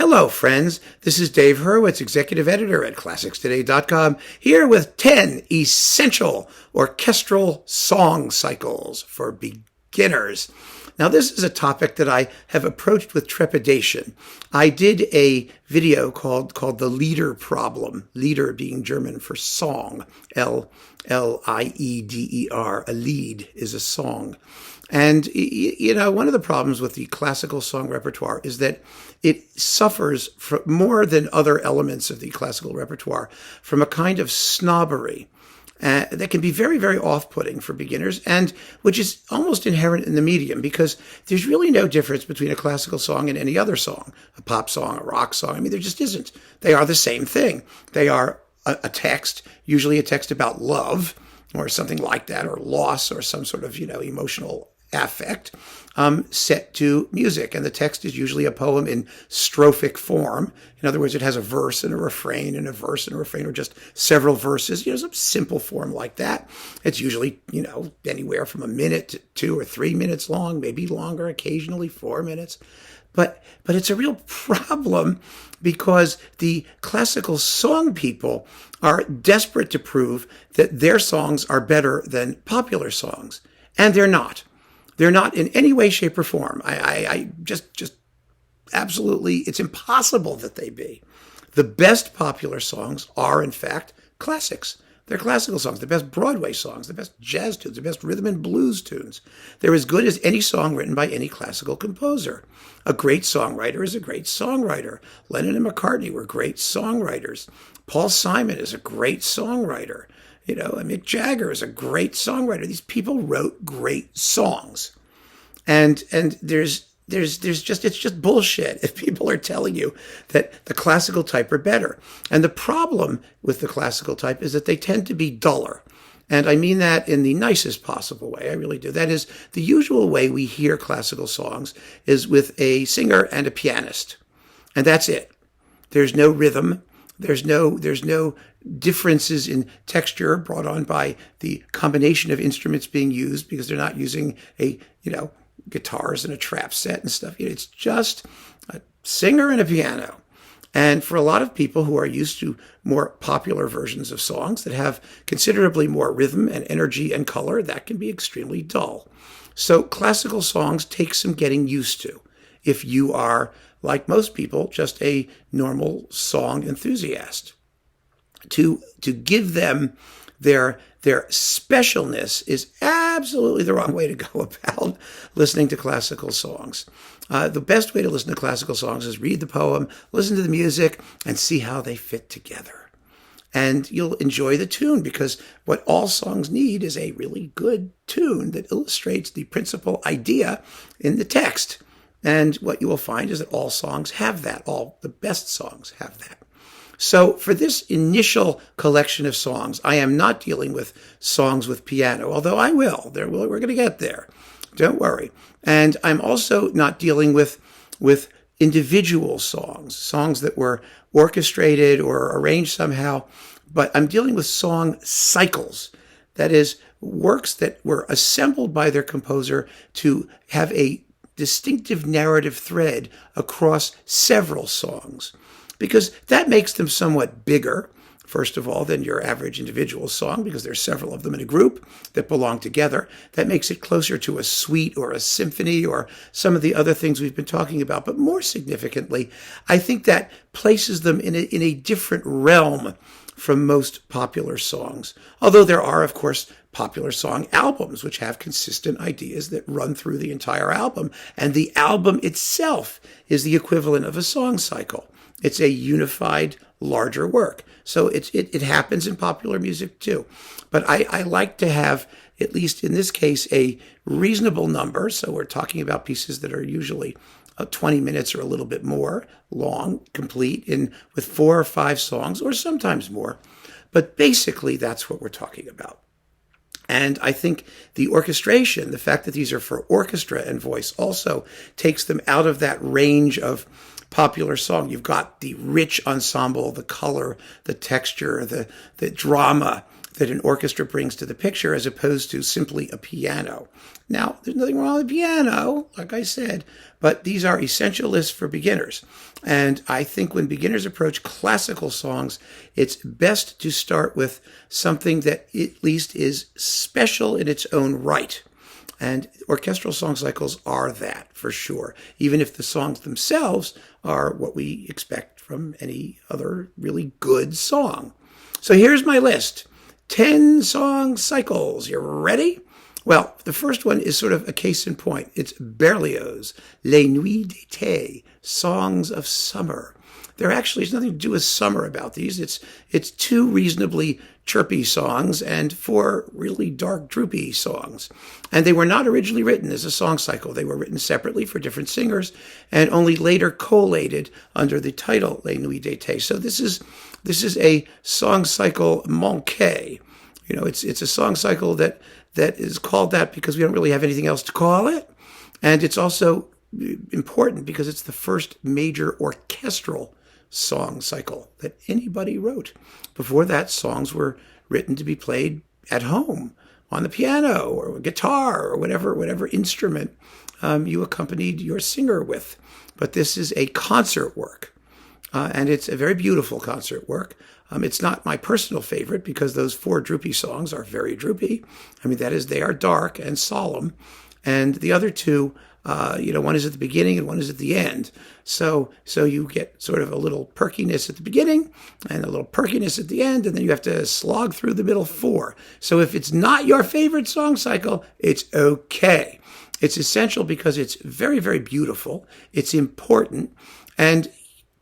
Hello, friends. This is Dave Hurwitz, executive editor at ClassicsToday.com, here with 10 essential orchestral song cycles for beginners. Now, this is a topic that I have approached with trepidation. I did a video called The Lieder Problem, Lieder being German for song, L-I-E-D-E-R. A lied is a song. And, you know, one of the problems with the classical song repertoire is that it suffers from more than other elements of the classical repertoire from a kind of snobbery that can be very, very off-putting for beginners, and which is almost inherent in the medium, because there's really no difference between a classical song and any other song, a pop song, a rock song. I mean, there just isn't. They are the same thing. They are a text, usually a text about love or something like that, or loss, or some sort of, emotional affect, set to music. And the text is usually a poem in strophic form. In other words, it has a verse and a refrain and a verse and a refrain, or just several verses, some simple form like that. It's usually, anywhere from a minute to 2 or 3 minutes long, maybe longer, occasionally 4 minutes. But it's a real problem because the classical song people are desperate to prove that their songs are better than popular songs. And they're not. They're not in any way, shape, or form. I just absolutely, it's impossible that they be. The best popular songs are, in fact, classics. They're classical songs, the best Broadway songs, the best jazz tunes, the best rhythm and blues tunes. They're as good as any song written by any classical composer. A great songwriter is a great songwriter. Lennon and McCartney were great songwriters. Paul Simon is a great songwriter. Mick Jagger is a great songwriter. These people wrote great songs. And it's just bullshit if people are telling you that the classical type are better. And the problem with the classical type is that they tend to be duller. And I mean that in the nicest possible way. I really do. That is, the usual way we hear classical songs is with a singer and a pianist. And that's it. There's no rhythm. There's no differences in texture brought on by the combination of instruments being used, because they're not using guitars and a trap set and stuff. It's just a singer and a piano. And for a lot of people who are used to more popular versions of songs that have considerably more rhythm and energy and color, that can be extremely dull. So classical songs take some getting used to if you are, like most people, just a normal song enthusiast. To give them their specialness is absolutely the wrong way to go about listening to classical songs. The best way to listen to classical songs is read the poem, listen to the music, and see how they fit together. And you'll enjoy the tune, because what all songs need is a really good tune that illustrates the principal idea in the text. And what you will find is that all songs have that. All the best songs have that. So for this initial collection of songs, I am not dealing with songs with piano, although I will. We're going to get there. Don't worry. And I'm also not dealing with individual songs that were orchestrated or arranged somehow, but I'm dealing with song cycles. That is, works that were assembled by their composer to have a distinctive narrative thread across several songs, because that makes them somewhat bigger, first of all, than your average individual song, because there's several of them in a group that belong together. That makes it closer to a suite or a symphony or some of the other things we've been talking about. But more significantly, I think that places them in a different realm from most popular songs. Although there are, of course, popular song albums which have consistent ideas that run through the entire album. And the album itself is the equivalent of a song cycle. It's a unified, larger work. So it happens in popular music too. But I like to have, at least in this case, a reasonable number. So we're talking about pieces that are usually 20 minutes or a little bit more long, complete, with 4 or 5 songs, or sometimes more. But basically, that's what we're talking about. And I think the orchestration, the fact that these are for orchestra and voice, also takes them out of that range of popular song. You've got the rich ensemble, the color, the texture, the drama that an orchestra brings to the picture as opposed to simply a piano. Now, there's nothing wrong with piano, like I said, but these are essential lists for beginners. And I think when beginners approach classical songs, it's best to start with something that at least is special in its own right. And orchestral song cycles are that, for sure, even if the songs themselves are what we expect from any other really good song. So here's my list. 10 song cycles. You ready? Well, the first one is sort of a case in point. It's Berlioz, Les Nuits d'été, Songs of Summer. There actually is nothing to do with summer about these. It's 2 reasonably chirpy songs and 4 really dark, droopy songs. And they were not originally written as a song cycle. They were written separately for different singers and only later collated under the title Les Nuits d'été. So this is a song cycle manqué. You know, it's a song cycle that is called that because we don't really have anything else to call it. And it's also important because it's the first major orchestral song cycle that anybody wrote. Before that, songs were written to be played at home on the piano or guitar or whatever instrument you accompanied your singer with. But this is a concert work, and it's a very beautiful concert work. It's not my personal favorite because those 4 droopy songs are very droopy. I mean, that is, they are dark and solemn. And the other 2, one is at the beginning and one is at the end. So you get sort of a little perkiness at the beginning and a little perkiness at the end, and then you have to slog through the middle 4. So if it's not your favorite song cycle, it's okay. It's essential because it's very, very beautiful. It's important, and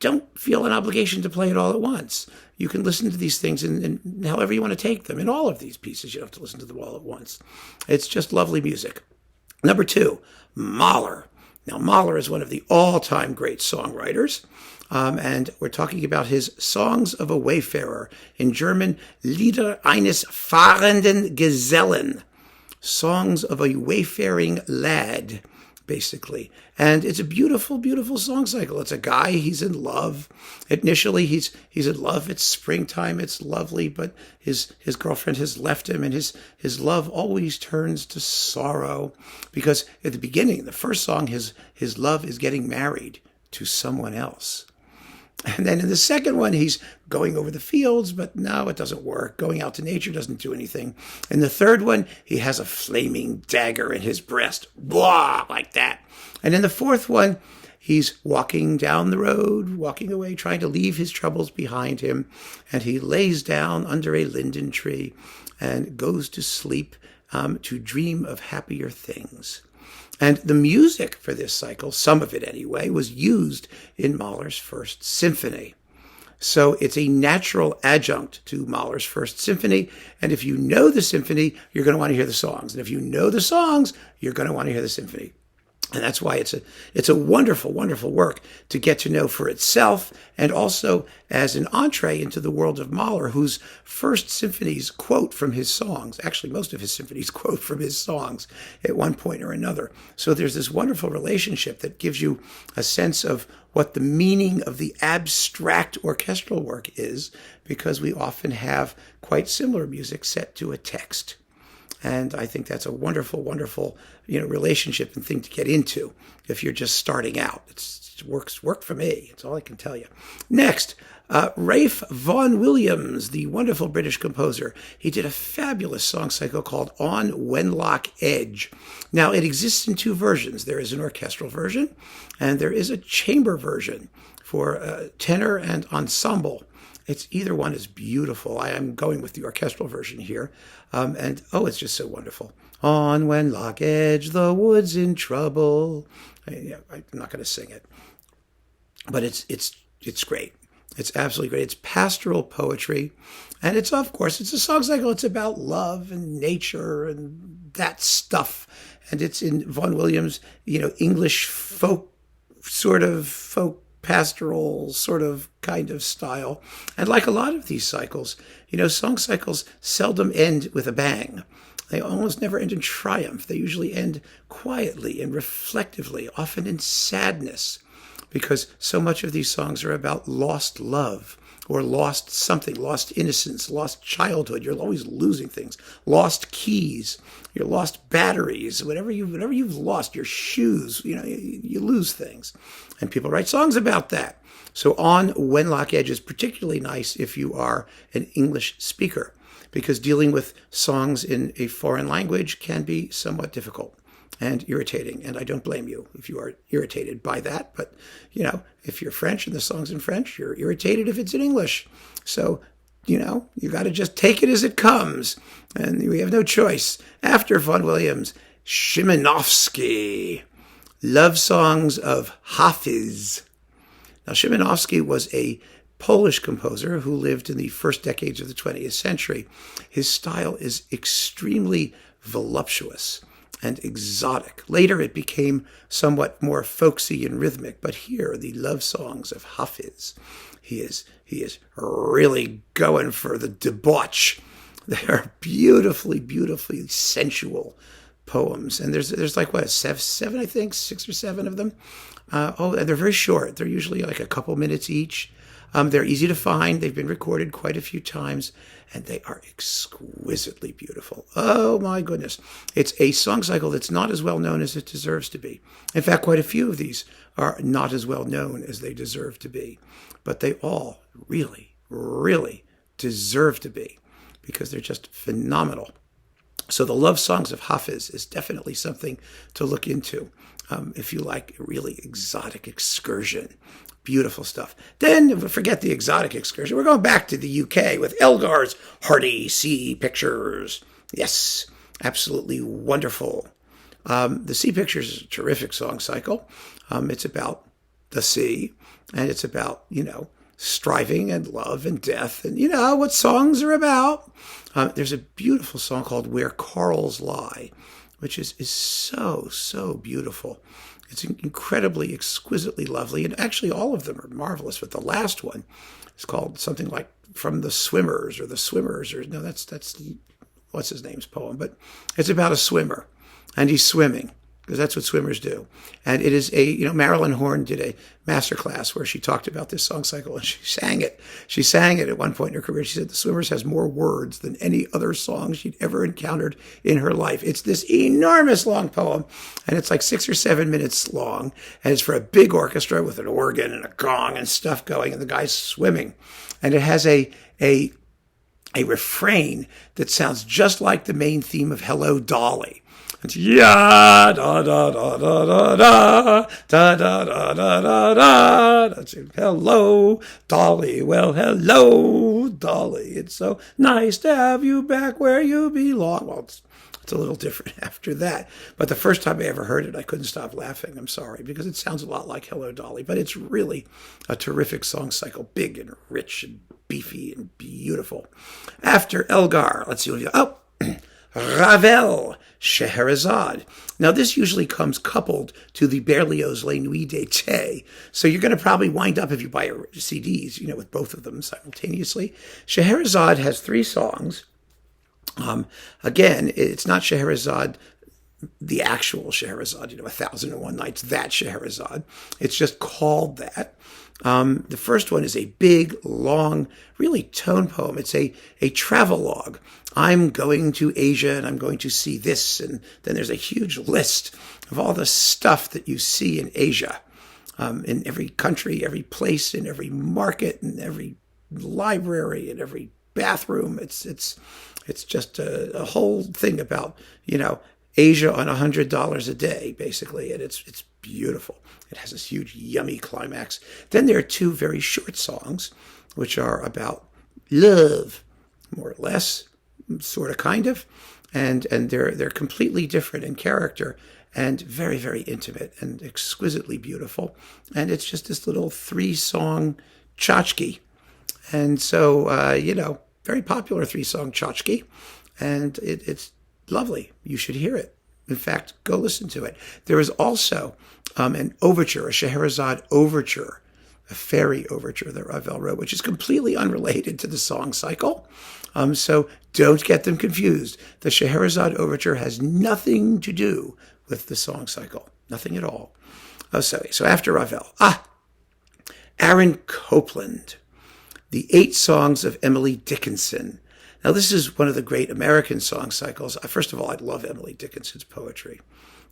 don't feel an obligation to play it all at once. You can listen to these things in however you want to take them. In all of these pieces, you don't have to listen to them all at once. It's just lovely music. Number 2, Mahler. Now, Mahler is one of the all-time great songwriters, and we're talking about his Songs of a Wayfarer, in German, Lieder eines fahrenden Gesellen, Songs of a Wayfaring Lad, basically. And it's a beautiful, beautiful song cycle. It's a guy, he's in love. Initially, he's in love. It's springtime. It's lovely, but his girlfriend has left him, and his love always turns to sorrow because at the beginning, the first song, his love is getting married to someone else. And then in the second one, he's going over the fields, but no, it doesn't work. Going out to nature doesn't do anything. In the third one, he has a flaming dagger in his breast. Blah, like that. And in the fourth one, he's walking down the road, walking away, trying to leave his troubles behind him. And he lays down under a linden tree and goes to sleep to dream of happier things. And the music for this cycle, some of it anyway, was used in Mahler's First Symphony. So it's a natural adjunct to Mahler's First Symphony. And if you know the symphony, you're going to want to hear the songs. And if you know the songs, you're going to want to hear the symphony. And that's why it's a wonderful, wonderful work to get to know for itself and also as an entree into the world of Mahler, whose first symphonies quote from his songs. Actually, most of his symphonies quote from his songs at one point or another. So there's this wonderful relationship that gives you a sense of what the meaning of the abstract orchestral work is, because we often have quite similar music set to a text. And I think that's a wonderful, wonderful, relationship and thing to get into if you're just starting out. It worked for me. It's all I can tell you. Next, Ralph Vaughan Williams, the wonderful British composer. He did a fabulous song cycle called On Wenlock Edge. Now, it exists in 2 versions. There is an orchestral version, and there is a chamber version for tenor and ensemble. Either one is beautiful. I am going with the orchestral version here. It's just so wonderful. On Wenlock Edge, the wood's in trouble. I'm not going to sing it. But it's great. It's absolutely great. It's pastoral poetry. And it's a song cycle. It's about love and nature and that stuff. And it's in Vaughan Williams, English folk pastoral sort of kind of style. And like a lot of these cycles, song cycles seldom end with a bang. They almost never end in triumph. They usually end quietly and reflectively, often in sadness, because so much of these songs are about lost love or lost something, lost innocence, lost childhood. You're always losing things. Lost keys, you lost batteries, whatever you've lost, your shoes, you lose things. And people write songs about that. So On Wenlock Edge is particularly nice if you are an English speaker, because dealing with songs in a foreign language can be somewhat difficult and irritating. And I don't blame you if you are irritated by that. But, if you're French and the song's in French, you're irritated if it's in English. So, you got to just take it as it comes. And we have no choice. After Vaughan Williams, Szymanowski, Love Songs of Hafiz. Now, Szymanowski was a Polish composer who lived in the first decades of the 20th century. His style is extremely voluptuous and exotic. Later, it became somewhat more folksy and rhythmic, but here, the Love Songs of Hafiz, he is really going for the debauch. They are beautifully, beautifully sensual poems, and there's like what, seven, I think, 6 or 7 of them. And they're very short. They're usually like a couple minutes each. They're easy to find. They've been recorded quite a few times, and they are exquisitely beautiful. Oh, my goodness. It's a song cycle that's not as well known as it deserves to be. In fact, quite a few of these are not as well known as they deserve to be. But they all really, really deserve to be, because they're just phenomenal. So the Love Songs of Hafiz is definitely something to look into if you like a really exotic excursion. Beautiful stuff. Then, forget the exotic excursion. We're going back to the UK with Elgar's Hearty Sea Pictures. Yes, absolutely wonderful. The Sea Pictures is a terrific song cycle. It's about the sea, and it's about, striving and love and death, and what songs are about. There's a beautiful song called Where Corals Lie, which is so, so beautiful. It's incredibly, exquisitely lovely, and actually all of them are marvelous, but the last one is called something like From the Swimmers, or The Swimmers, or no, that's what's his name's poem, but it's about a swimmer, and he's swimming, because that's what swimmers do. And it is Marilyn Horne did a masterclass where she talked about this song cycle, and she sang it. She sang it at one point in her career. She said The Swimmers has more words than any other song she'd ever encountered in her life. It's this enormous long poem, and it's like 6 or 7 minutes long, and it's for a big orchestra with an organ and a gong and stuff going, and the guy's swimming. And it has a refrain that sounds just like the main theme of Hello, Dolly. It's ya da da da da da da da da da da da da. That's it. Hello, Dolly. Well, hello, Dolly. It's so nice to have you back where you belong. Well, it's a little different after that. But the first time I ever heard it, I couldn't stop laughing. I'm sorry, because it sounds a lot like Hello, Dolly. But it's really a terrific song cycle, big and rich and beefy and beautiful. After Elgar, let's see what we got. Oh, Ravel, Scheherazade. Now, this usually comes coupled to the Berlioz Les Nuits d'été. So you're going to probably wind up, if you buy CDs, with both of them simultaneously. Scheherazade has 3 songs. Again, it's not Scheherazade, the actual Scheherazade, 1001 Nights, that Scheherazade. It's just called that. The first one is a big, long, really tone poem. It's a travelogue. I'm going to Asia and I'm going to see this. And then there's a huge list of all the stuff that you see in Asia, in every country, every place, in every market, in every library, in every bathroom. It's just a whole thing about, Asia on $100 a day, basically. And it's beautiful. It has this huge, yummy climax. Then there are 2 very short songs, which are about love, more or less, sort of, kind of. And they're completely different in character and very, very intimate and exquisitely beautiful. And it's just this little 3-song tchotchke. And so, very popular 3-song tchotchke. And it's lovely. You should hear it. In fact, go listen to it. There is also an overture, a Scheherazade overture, a fairy overture that Ravel wrote, which is completely unrelated to the song cycle. So don't get them confused. The Scheherazade overture has nothing to do with the song cycle. Nothing at all. So after Ravel, Aaron Copland. the 8 songs of Emily Dickinson. Now, this is one of the great American song cycles. First of all, I love Emily Dickinson's poetry.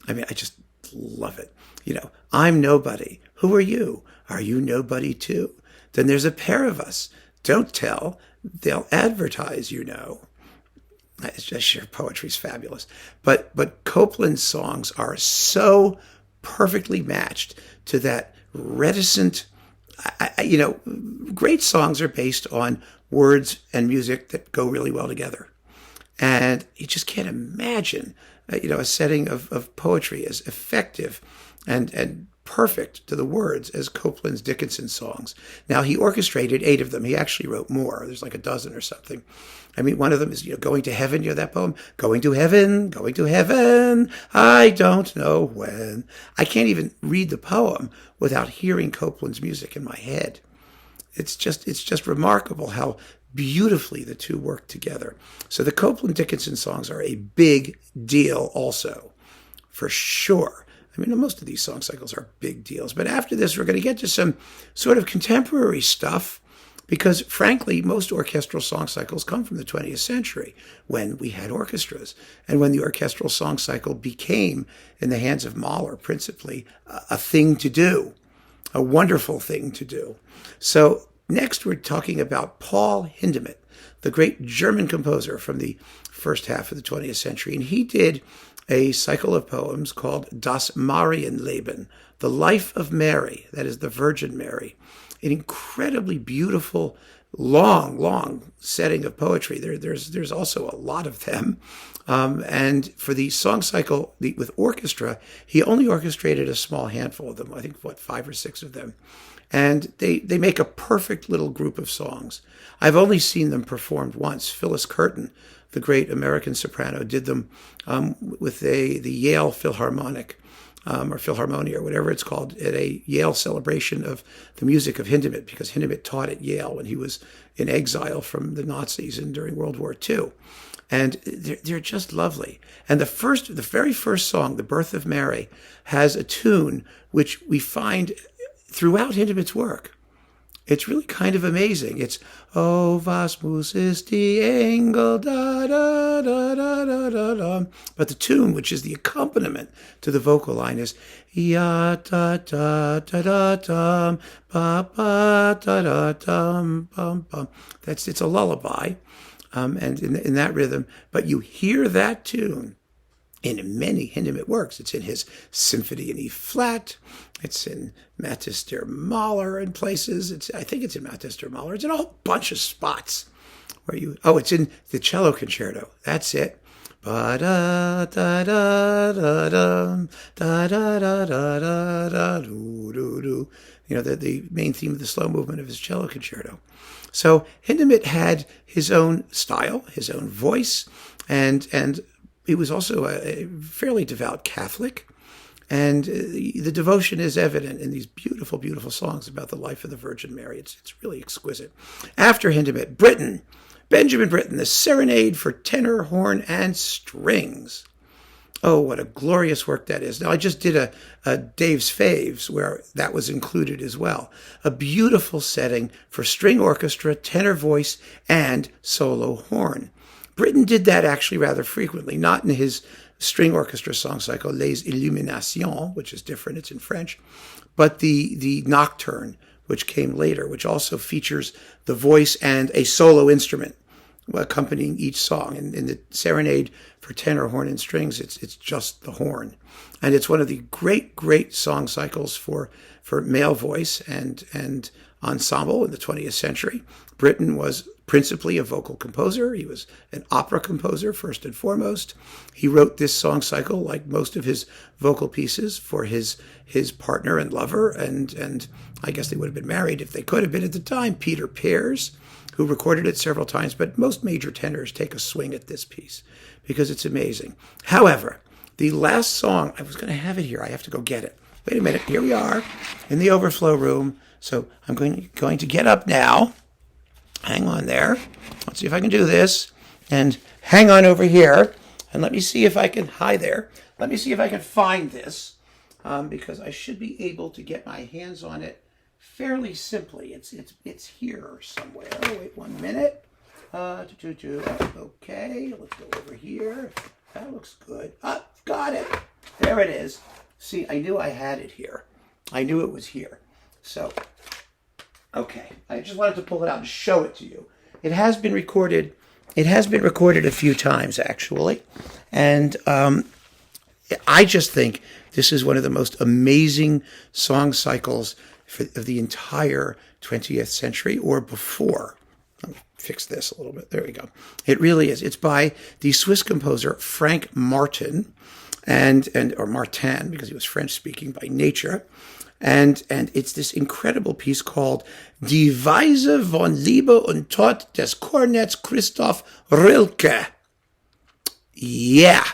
I mean, I just love it. You know, I'm nobody. Who are you? Are you nobody too? Then there's a pair of us. Don't tell. They'll advertise, you know. It's just sheer poetry's fabulous. But Copland's songs are so perfectly matched to that reticent, great songs are based on words and music that go really well together. And you just can't imagine, a setting of poetry as effective and perfect to the words as Copeland's Dickinson songs. Now, he orchestrated 8 of them. He actually wrote more. There's like a dozen or something. I mean, one of them is, Going to Heaven, that poem? Going to heaven, I don't know when. I can't even read the poem without hearing Copland's music in my head. It's just remarkable how beautifully the two work together. So the Copeland Dickinson songs are a big deal also, for sure. I mean, most of these song cycles are big deals. But after this, we're going to get to some sort of contemporary stuff because, frankly, most orchestral song cycles come from the 20th century when we had orchestras and when the orchestral song cycle became, in the hands of Mahler principally, a thing to do, a wonderful thing to do. So next, we're talking about Paul Hindemith, the great German composer from the first half of the 20th century. And he did a cycle of poems called Das Marienleben, the Life of Mary, that is the Virgin Mary. An incredibly beautiful, long setting of poetry. There's also a lot of them. And for the song cycle with orchestra, he only orchestrated a small handful of them, I think, 5 or 6 of them. And they make a perfect little group of songs. I've only seen them performed once. Phyllis Curtin, the great American soprano, did them with the Yale Philharmonic or Philharmonia or whatever it's called at a Yale celebration of the music of Hindemith, because Hindemith taught at Yale when he was in exile from the Nazis and during World War II. And they're just lovely. And the very first song, The Birth of Mary, has a tune which we find throughout Hindemith's work. It's really kind of amazing. It's, oh, was muss ist die Engel, da, da, da, da, da, da, da. But the tune, which is the accompaniment to the vocal line, is, ya, da, da, da, da, dum, ba, ba, da, da, dum, bum, bum. It's a lullaby, and in that rhythm. But you hear that tune in many Hindemith works. It's in his Symphony in E flat. It's in Matthäus der Mahler in places. I think it's in Matthäus der Mahler. It's in a whole bunch of spots where it's in the cello concerto. That's it. Ba da da da da da da da da da da do do do. The main theme of the slow movement of his cello concerto. So Hindemith had his own style, his own voice, and he was also a fairly devout Catholic, and the devotion is evident in these beautiful, beautiful songs about the life of the Virgin Mary. It's really exquisite. After Hindemith, Benjamin Britten, the Serenade for tenor, horn, and strings. Oh, what a glorious work that is. Now, I just did a Dave's Faves where that was included as well. A beautiful setting for string orchestra, tenor voice, and solo horn. Britten did that actually rather frequently, not in his string orchestra song cycle, Les Illuminations, which is different, it's in French, but the Nocturne, which came later, which also features the voice and a solo instrument accompanying each song. In the Serenade for tenor, horn, and strings, it's just the horn. And it's one of the great song cycles for male voice and ensemble in the 20th century. Britten was principally a vocal composer. He was an opera composer, first and foremost. He wrote this song cycle, like most of his vocal pieces, for his partner and lover, and I guess they would have been married if they could have been at the time, Peter Pears, who recorded it several times, but most major tenors take a swing at this piece because it's amazing. However, the last song, I was going to have it here. I have to go get it. Wait a minute. Here we are in the overflow room. So I'm going to get up now. Hang on there. Let's see if I can do this. And hang on over here. And let me see if I can, hi there. Let me see if I can find this. Because I should be able to get my hands on it fairly simply. It's here somewhere. Wait 1 minute. Okay, let's go over here. That looks good. Ah, got it. There it is. See, I knew I had it here. I knew it was here. So, okay. I just wanted to pull it out and show it to you. It has been recorded. It has been recorded a few times, actually. And I just think this is one of the most amazing song cycles of the entire 20th century or before. Let me fix this a little bit. There we go. It really is. It's by the Swiss composer Frank Martin, or Martin, because he was French speaking by nature. And it's this incredible piece called Die Weise von Liebe und Tod des Cornets Christoph Rilke. Yeah.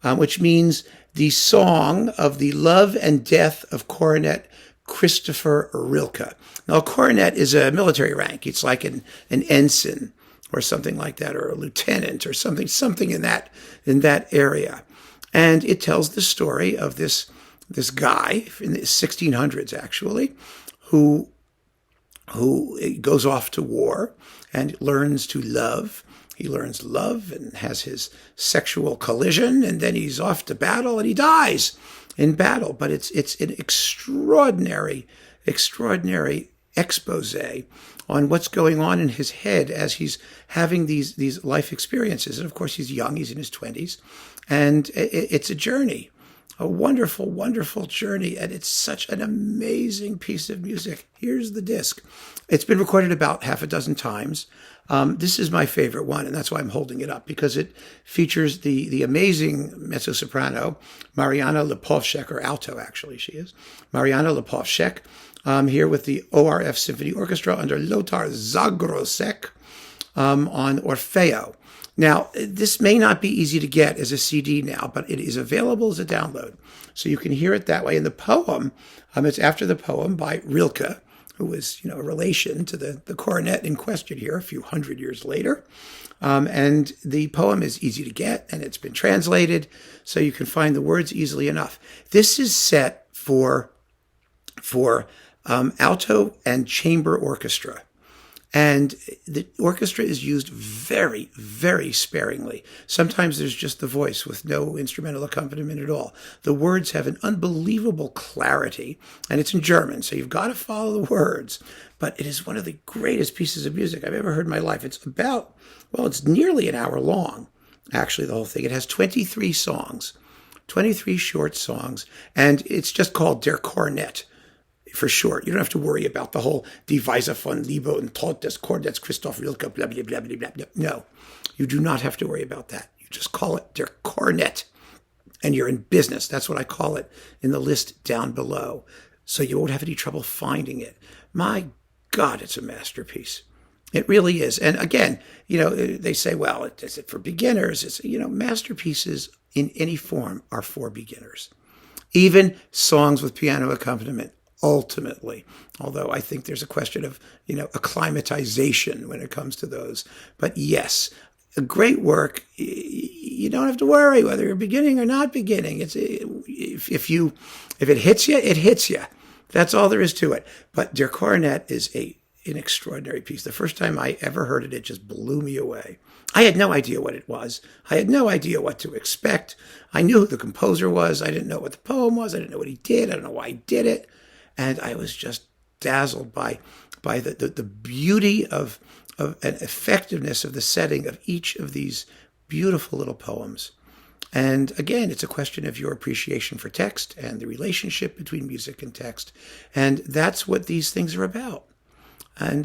Which means the song of the love and death of Cornet Christopher Rilke. Now, a cornet is a military rank. It's like an ensign or something like that, or a lieutenant or something in that area. And it tells the story of this guy in the 1600s, actually, who goes off to war and learns to love. He learns love and has his sexual collision, and then he's off to battle and he dies in battle. But it's an extraordinary expose on what's going on in his head as he's having these life experiences. And of course, he's young, he's in his 20s, and it's a journey, a wonderful, wonderful journey. And it's such an amazing piece of music. Here's the disc. It's been recorded about half a dozen times. This is my favorite one, and that's why I'm holding it up, because it features the amazing mezzo-soprano, Mariana Lipovshek, or alto, actually, she is. Mariana Lipovshek, here with the ORF Symphony Orchestra under Lothar Zagrosek on Orfeo. Now, this may not be easy to get as a CD now, but it is available as a download. So you can hear it that way. And the poem, it's after the poem by Rilke, who was, a relation to the Coronet in question here a few hundred years later. And the poem is easy to get, and it's been translated, so you can find the words easily enough. This is set for alto and chamber orchestra. And the orchestra is used very, very sparingly. Sometimes there's just the voice with no instrumental accompaniment at all. The words have an unbelievable clarity, and it's in German, so you've got to follow the words. But it is one of the greatest pieces of music I've ever heard in my life. It's it's nearly an hour long, actually, the whole thing. It has 23 songs, 23 short songs, and it's just called Der Cornet. For short. You don't have to worry about the whole Die Weise von Liebe und Tod des Cornets Christoph Rilke, blah, blah, blah, blah, blah. No, you do not have to worry about that. You just call it Der Cornet, and you're in business. That's what I call it in the list down below. So you won't have any trouble finding it. My God, it's a masterpiece. It really is. And again, they say, well, is it for beginners? It's, masterpieces in any form are for beginners. Even songs with piano accompaniment. Ultimately, although I think there's a question of, acclimatization when it comes to those. But yes, a great work. You don't have to worry whether you're beginning or not beginning. If it hits you, it hits you. That's all there is to it. But Der Cornet is an extraordinary piece. The first time I ever heard it, it just blew me away. I had no idea what it was. I had no idea what to expect. I knew who the composer was. I didn't know what the poem was. I didn't know what he did. I don't know why he did it. And I was just dazzled by the beauty of and effectiveness of the setting of each of these beautiful little poems. And again, it's a question of your appreciation for text and the relationship between music and text. And that's what these things are about. And,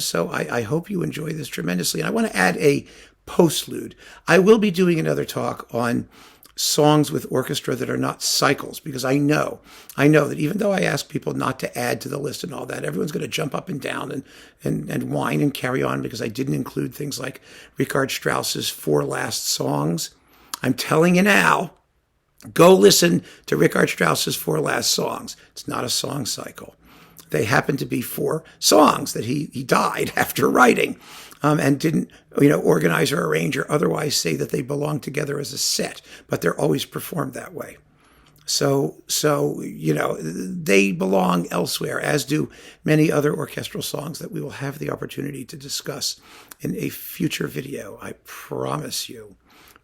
so I hope you enjoy this tremendously. And I want to add a postlude. I will be doing another talk on songs with orchestra that are not cycles, because I know that even though I ask people not to add to the list and all that, everyone's going to jump up and down and whine and carry on because I didn't include things like Richard Strauss's 4 last songs. I'm telling you now, go listen to Richard Strauss's 4 last songs. It's not a song cycle. They happen to be 4 songs that he died after writing. And didn't, organize or arrange or otherwise say that they belong together as a set, but they're always performed that way. So, they belong elsewhere, as do many other orchestral songs that we will have the opportunity to discuss in a future video, I promise you.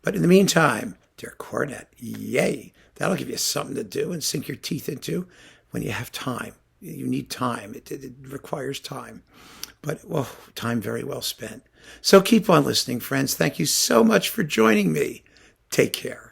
But in the meantime, dear Cornet, yay, that'll give you something to do and sink your teeth into when you have time. You need time. It requires time. But, well, time very well spent. So keep on listening, friends. Thank you so much for joining me. Take care.